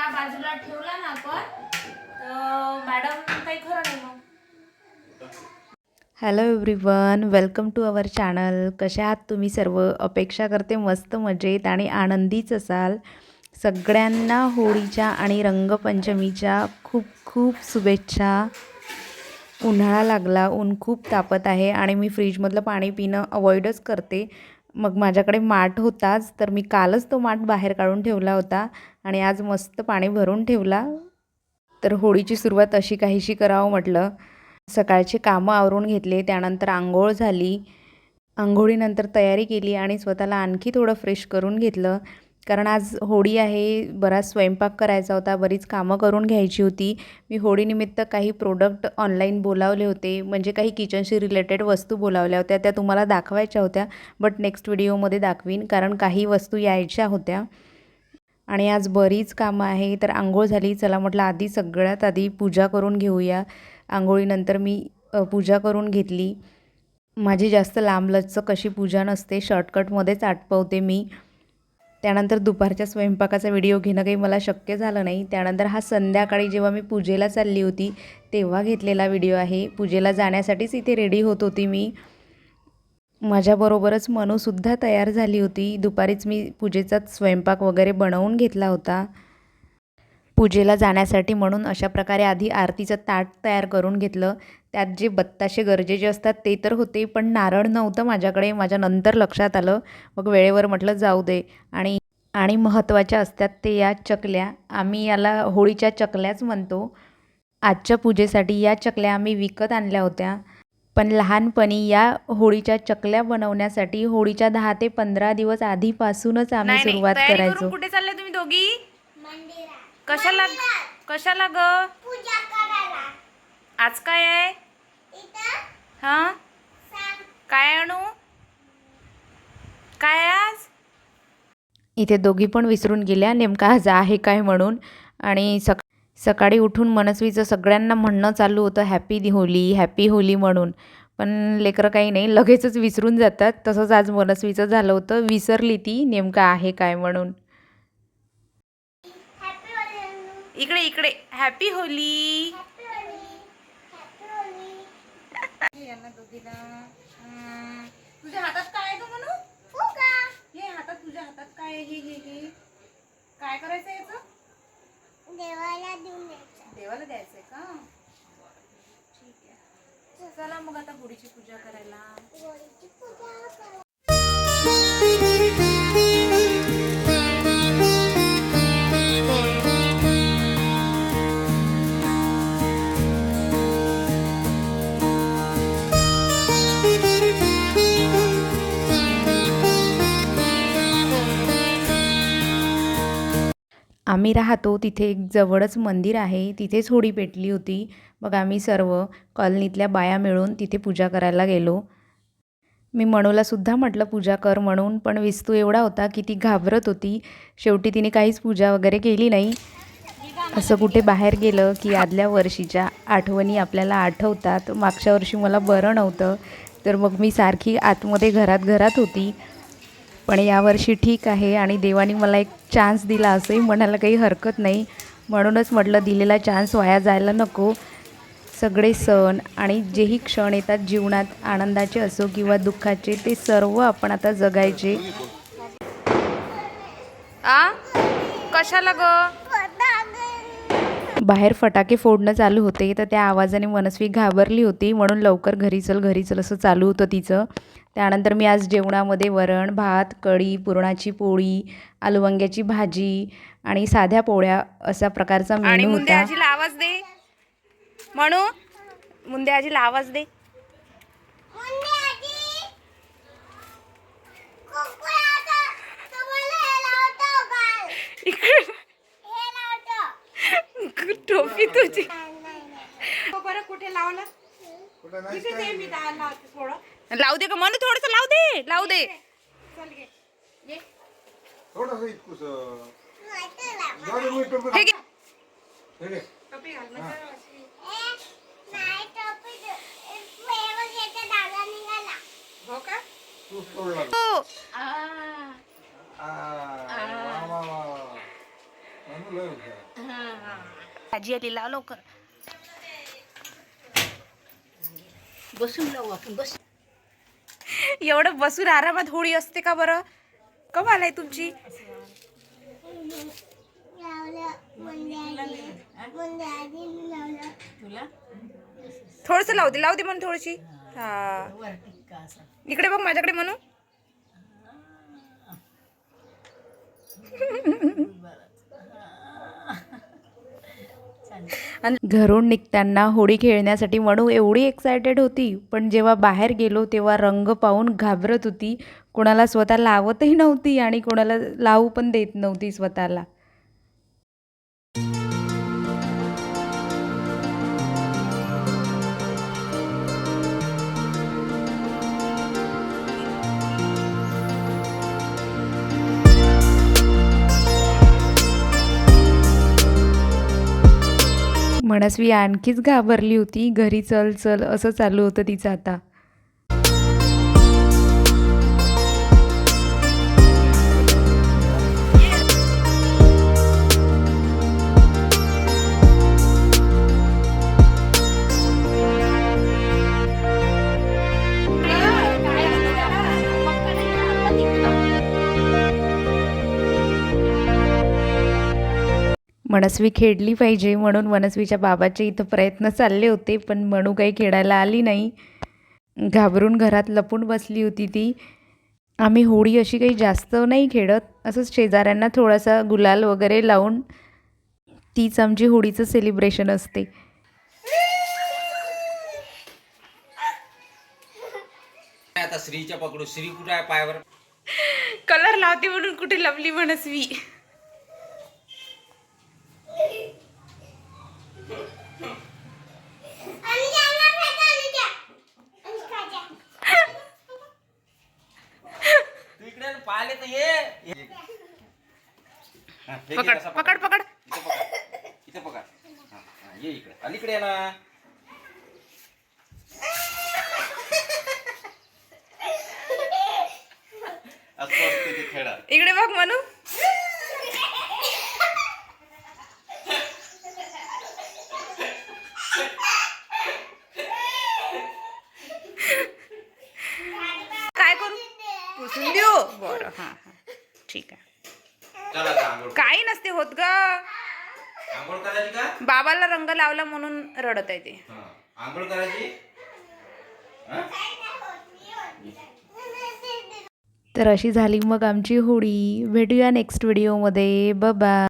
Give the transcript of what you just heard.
त्या बाजूला ठेवला ना आपण तर मॅडम काही खरं नाही मग. Hello everyone, welcome to our channel. कशा आहात तुम्ही सर्व? अपेक्षा करते मस्त मजेत आणि आनंदीच असाल. सगळ्यांना होळीच्या आणि रंगपंचमीच्या खूप खूप शुभेच्छा. उन्हाळा लागला, ऊन खूप तापत आहे आणि मी फ्रीजमधलं पाणी पिणं अवॉइडच करते. मग माझ्याकडे माठ होताच, तर मी कालच तो माठ बाहेर काढून ठेवला होता आणि आज मस्त पाणी भरून ठेवला. तर होळीची सुरुवात अशी काहीशी करावं म्हटलं. सकाळची कामं आवरून घेतले, त्यानंतर आंघोळ झाली. आंघोळीनंतर तयारी केली आणि स्वतःला आणखी थोडं फ्रेश करून घेतलं. कारण आज होळी आहे, बराच स्वयंपाक करायचा होता, बरीच कामं करून घ्यायची होती. मी होळीनिमित्त काही प्रोडक्ट ऑनलाईन बोलावले होते, म्हणजे काही किचनशी रिलेटेड वस्तू बोलावल्या होत्या. त्या तुम्हाला दाखवायच्या होत्या, बट नेक्स्ट व्हिडिओमध्ये दाखवीन, कारण काही वस्तू यायच्या होत्या. आणि आज बरीच कामं आहे. तर आंघोळ झाली, चला म्हटलं आधी सगळ्यात आधी पूजा करून घेऊया. आंघोळीनंतर मी पूजा करून घेतली. माझी जास्त लांबलचक अशी पूजा नसते, शॉर्टकटमध्येच आटपवते मी. त्यानंतर दुपारच्या स्वयंपाकाचा व्हिडिओ घेणं काही मला शक्य झालं नाही. त्यानंतर हा संध्याकाळी जेव्हा मी पूजेला चालली होती तेव्हा घेतलेला व्हिडिओ आहे. पूजेला जाण्यासाठीच इथे रेडी होत होती मी. माझ्याबरोबरच मनूसुद्धा तयार झाली होती. दुपारीच मी पूजेचाच स्वयंपाक वगैरे बनवून घेतला होता. पूजेला जाण्यासाठी म्हणून अशा प्रकारे आधी आरतीचं ताट तयार करून घेतलं. त्यात जे बत्ताशे गरजेचे असतात ते तर होते, पण नारळ नव्हतं माझ्याकडे. माझ्या नंतर लक्षात आलं. मग वेळेवर म्हटलं जाऊ दे. आणि महत्त्वाच्या असतात ते या चकल्या. आम्ही याला होळीच्या चकल्याच म्हणतो. आजच्या पूजेसाठी या चकल्या आम्ही विकत आणल्या होत्या. पण लहानपणी या होळीच्या चकल्या बनवण्यासाठी होळीच्या 10 ते 15 दिवस आधीपासूनच आम्ही नाही नाही, सुरुवात तयारी करून करायचो. कुठे चालले तुम्ही दोघी? कशाला कशाला ग? पूजा करायला. आज काय आहे? इथं हा, सांग. काय आणू? काय आहे आज? इथे दोघी पण विसरून गेल्या नेमका आज आहे काय म्हणून. आणि सकाळी उठून मनस्वीचं सगळ्यांना म्हणणं चालू होतं हॅपी होली, हॅपी होली म्हणून. पण लेकरं काही नाही, लगेचच विसरून जातात. तसंच आज मनस्वीचं झालं होतं, विसरली ती नेमका आहे काय म्हणून. Happy Holy. इकडे इकडे, happy Holy. Happy Holy. Happy Holy. यांना दोघीला तुझ्या हातात काय आहे ग म्हणू? फुगा. हे हातात, तुझ्या हातात काय आहे? हे काय करायचं याचं? देवाला देऊन द्यायचं. देवाला द्यायचंय का? ठीक आहे, चला मग आता होळीची पूजा करायला. होळीची पूजा करा. आम्ही राहतो तिथे एक जवळच मंदिर आहे, तिथेच होळी पेटली होती. मग आम्ही सर्व कॉलनीतल्या बाया मिळून तिथे पूजा करायला गेलो. मी मनूलासुद्धा म्हटलं पूजा कर म्हणून, पण विस्तू एवढा होता की ती घाबरत होती. शेवटी तिने काहीच पूजा वगैरे केली नाही. असं कुठे बाहेर गेलं की आदल्या वर्षीच्या आठवणी आपल्याला आठवतात. मागच्या वर्षी मला बरं नव्हतं, तर मग मी सारखी आतमध्ये घरात होती. पण यावर्षी ठीक आहे आणि देवाने मला एक चान्स दिला असंही म्हणायला काही हरकत नाही. म्हणूनच म्हटलं दिलेला चान्स वाया जायला नको. सगळे सण आणि जेही क्षण येतात जीवनात, आनंदाचे असो किंवा दुःखाचे, ते सर्व आपण आता जगायचे. आ, कशाला ग? बाहेर फटाके फोडणं चालू होते, तर त्या आवाजाने मनस्वी घाबरली होती. म्हणून लवकर घरी चल असं चालू होतं तिचं. त्यानंतर मी आज जेवणामध्ये वरण भात, कढी, पुरणाची पोळी, आलू वांग्याची भाजी आणि साध्या पोळ्या असा प्रकारचा आणि मेनू मुंदे होता. आजीला आवाज दे म्हणू. मुंदे आजीला आवाज दे. मुंडे आजी. कुकुळाचा तुम्हाला हे लावतो गाल. इकडे हे लावतो. टोपी तुझी. नाही. तो बरं कुठे लावला? इथे दे, मी लावते थोडं. लावू दे का म्हणू, थोडंसं लावू दे, लावू दे. चल घे, ये. थोडंसं इतकुस नाही तर लाव. जाऊ दे, मी टोपी हे घे. हे घे. टोपी घाल मग. नाही टोपी व्यवस्थित डागा निघाला. हो का? तू तोडला. हो. वा वा वा वा. लय हुशार. आजी आली, लाव लवकर. बसून लावू आपण बस. एवढं बसून आरामात होळी असते का बरं? कमाल आहे तुमची. लावलं मुंड्याने लावलं. तुला थोडस लावू दे म्हणून थोडीशी. हा वर टिक्का असा. इकडे बघ माझ्याकडे म्हणू. घरून निघताना होळी खेळण्यासाठी मनू एवढी एक्सायटेड होती, पण जेव्हा बाहेर गेलो तेव्हा रंग पाहून घाबरत होती. कोणाला स्वतः लावतही नव्हती आणि कोणाला लावू पण देत नव्हती स्वतःला. मनस्वी आणखीच घाबरली होती. घरी चल चल असं चालू होतं तिचं आता. मनस्वी खेळली पाहिजे म्हणून मनस्वीच्या बाबाचे इथं प्रयत्न चालले होते, पण मनू काही खेळायला आली नाही. घाबरून घरात लपून बसली होती ती. आम्ही होळी अशी काही जास्त नाही खेळत, असंच शेजाऱ्यांना थोडासा गुलाल वगैरे लावून तीच आमची होळीचं सेलिब्रेशन असते. आता श्रीच्या पकडू. श्री कुठे आहे पायावर? कलर लावते म्हणून कुठे लवली मनस्वी. आणि त्यांना फेकायला द्या. आणि खाजा. तू इकडे पाहिले तर ये. हा, फेक पकड असा पकड पकड. इथे पकड. इथे पकड. हा, हा, ये इकडे. अलीकडे ये ना. असं असते ते खेळा. इकडे बघ मनू. काय करू? पुसून देऊ. बरं हा हा ठीक आहे. चला आता आंघोळ. काही नसते होत ग. आंघोळ करायची का? बाबाला रंग लावला म्हणून रडत आहे ते. हा, आंघोळ करायची. हा? तर अशी झाली मग आमची होळी. भेटूया नेक्स्ट व्हिडिओमध्ये. बाय.